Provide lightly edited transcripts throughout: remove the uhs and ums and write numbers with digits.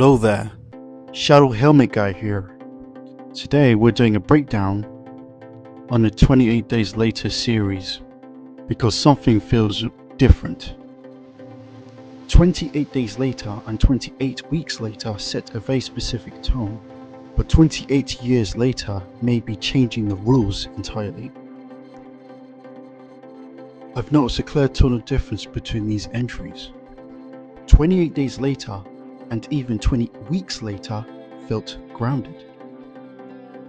Hello there, Shadow Helmet Guy here. Today we're doing a breakdown on the 28 Days Later series because something feels different. 28 days later and 28 weeks later set a very specific tone, but 28 years later may be changing the rules entirely. I've noticed a clear tonal difference between these entries. 28 days later and even 20 weeks later felt grounded.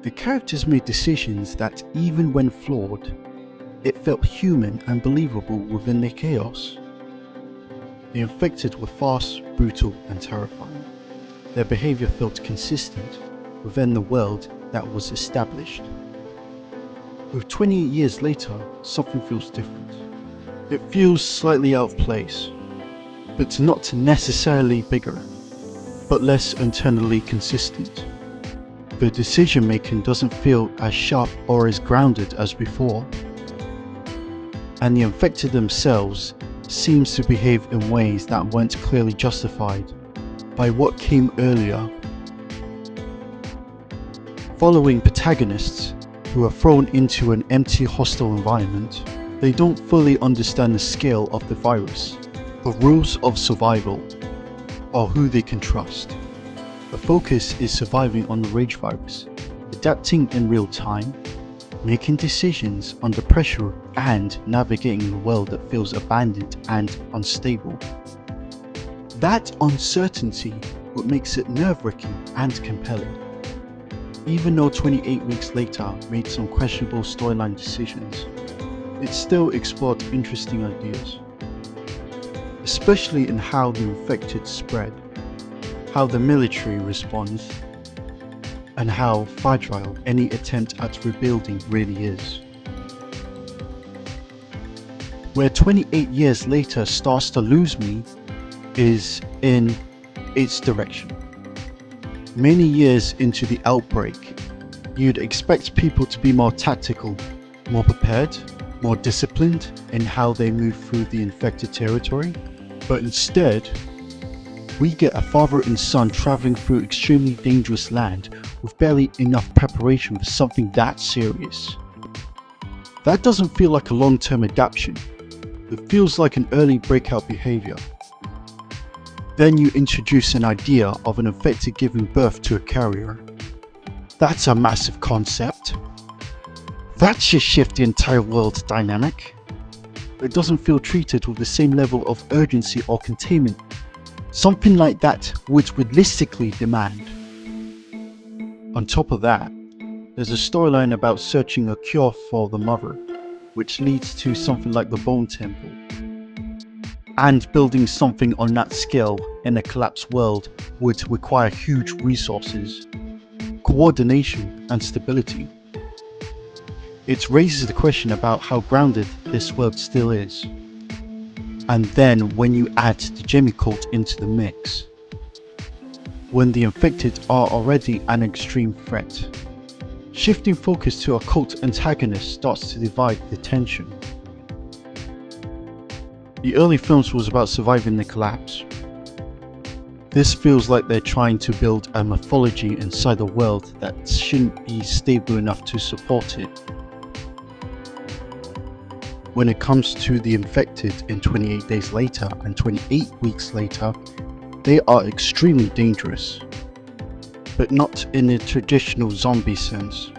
The characters made decisions that, even when flawed, it felt human and believable within their chaos. The infected were fast, brutal, and terrifying. Their behaviour felt consistent within the world that was established. With 28 years later, something feels different. It feels slightly out of place, but not necessarily bigger, but less internally consistent. The decision making doesn't feel as sharp or as grounded as before, and the infected themselves seems to behave in ways that weren't clearly justified by what came earlier. Following protagonists who are thrown into an empty, hostile environment, they don't fully understand the scale of the virus, the rules of survival, or who they can trust. The focus is surviving on the rage virus, adapting in real time, making decisions under pressure, and navigating a world that feels abandoned and unstable. That uncertainty what makes it nerve-wracking and compelling. Even though 28 weeks later made some questionable storyline decisions, it still explored interesting ideas, especially in how the infected spread, how the military responds, and how fragile any attempt at rebuilding really is. Where 28 years later starts to lose me is in its direction. Many years into the outbreak, you'd expect people to be more tactical, more prepared, more disciplined in how they move through the infected territory, but instead, we get a father and son traveling through extremely dangerous land with barely enough preparation for something that serious. That doesn't feel like a long-term adaptation, it feels like an early breakout behaviour. Then you introduce an idea of an infected giving birth to a carrier. That's a massive concept. That should shift the entire world dynamic. It doesn't feel treated with the same level of urgency or containment something like that would realistically demand. On top of that, there's a storyline about searching a cure for the mother, which leads to something like the Bone Temple. And building something on that scale in a collapsed world would require huge resources, coordination, and stability. It raises the question about how grounded this world still is. And then when you add the Jimmy cult into the mix, when the infected are already an extreme threat, shifting focus to a cult antagonist starts to divide the tension. The early films was about surviving the collapse. This feels like they're trying to build a mythology inside a world that shouldn't be stable enough to support it. When it comes to the infected in 28 days later and 28 weeks later, they are extremely dangerous, but not in a traditional zombie sense.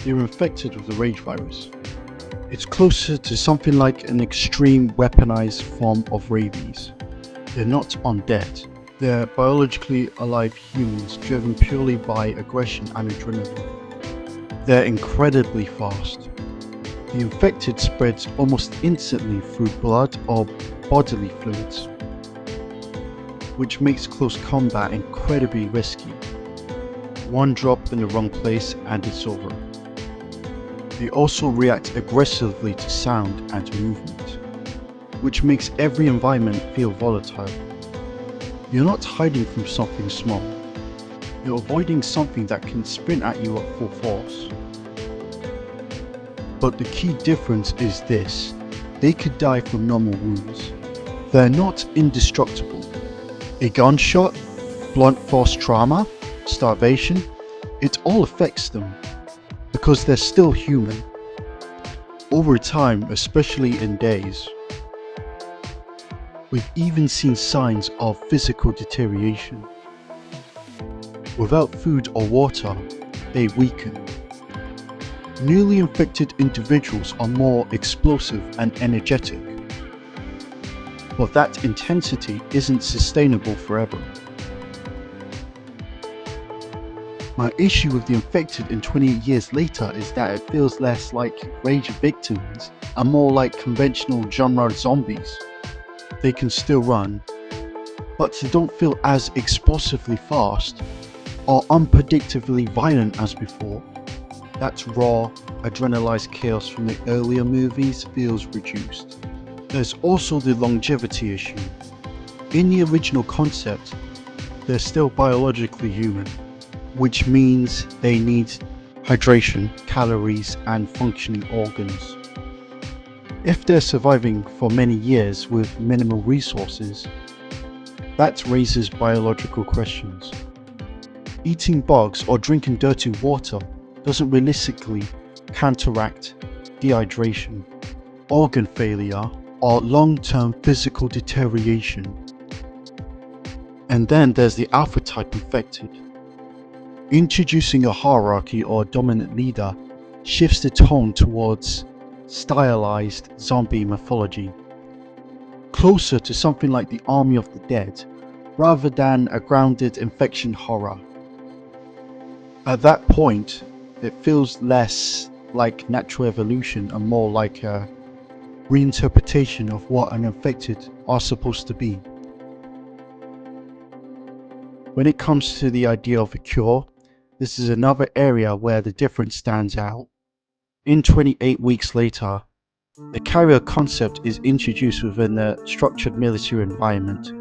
They are infected with the rage virus. It's closer to something like an extreme weaponized form of rabies. They're not undead. They're biologically alive humans driven purely by aggression and adrenaline. They're incredibly fast. The infected spreads almost instantly through blood or bodily fluids, which makes close combat incredibly risky. One drop in the wrong place and it's over. They also react aggressively to sound and movement, which makes every environment feel volatile. You're not hiding from something small. You're avoiding something that can sprint at you at full force. But the key difference is this: they could die from normal wounds. They're not indestructible. A gunshot? blunt force trauma, starvation, it all affects them because they're still human. Over time, especially in days, we've even seen signs of physical deterioration. Without food or water, they weaken. Newly infected individuals are more explosive and energetic, but that intensity isn't sustainable forever. My issue with the infected in 28 years later is that it feels less like rage victims and more like conventional genre zombies. They can still run, but they don't feel as explosively fast or unpredictably violent as before. That raw, adrenalized chaos from the earlier movies feels reduced. There's also the longevity issue. In the original concept, they're still biologically human, which means they need hydration, calories, and functioning organs. If they're surviving for many years with minimal resources, that raises biological questions. Eating bugs or drinking dirty water doesn't realistically counteract dehydration, organ failure, or long-term physical deterioration. And then there's the alpha type infected. Introducing a hierarchy or dominant leader shifts the tone towards stylized zombie mythology, closer to something like the Army of the Dead, rather than a grounded infection horror. At that point, it feels less like natural evolution and more like a reinterpretation of what an infected are supposed to be. When it comes to the idea of a cure, this is another area where the difference stands out. In 28 weeks later, the carrier concept is introduced within a structured military environment.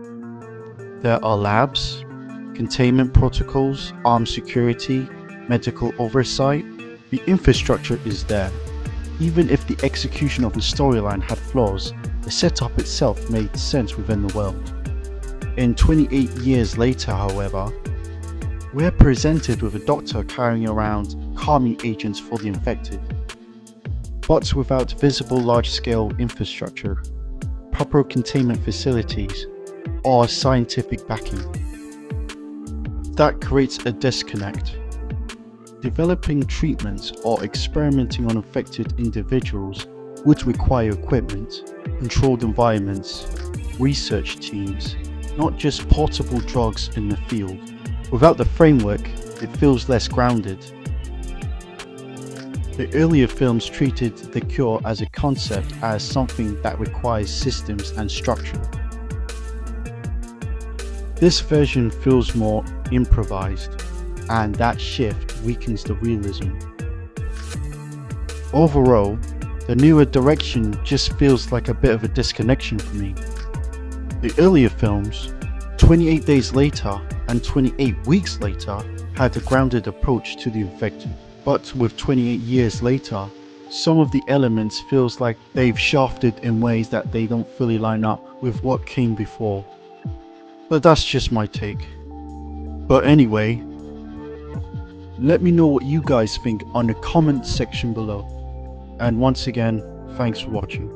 There are labs, containment protocols, armed security, medical oversight. The infrastructure is there. Even if the execution of the storyline had flaws, the setup itself made sense within the world. In 28 years later, however, we're presented with a doctor carrying around calming agents for the infected, but without visible large-scale infrastructure, proper containment facilities, or scientific backing. That creates a disconnect. Developing treatments or experimenting on infected individuals would require equipment, controlled environments, research teams, not just portable drugs in the field. Without the framework, it feels less grounded. The earlier films treated the cure as a concept as something that requires systems and structure. This version feels more improvised, and that shift weakens the realism. Overall, the newer direction just feels like a bit of a disconnection for me. The earlier films, 28 days later and 28 weeks later, had a grounded approach to the infected. But with 28 years later, some of the elements feels like they've shafted in ways that they don't fully line up with what came before. But that's just my take. But anyway, let me know what you guys think on the comment section below. And once again, thanks for watching.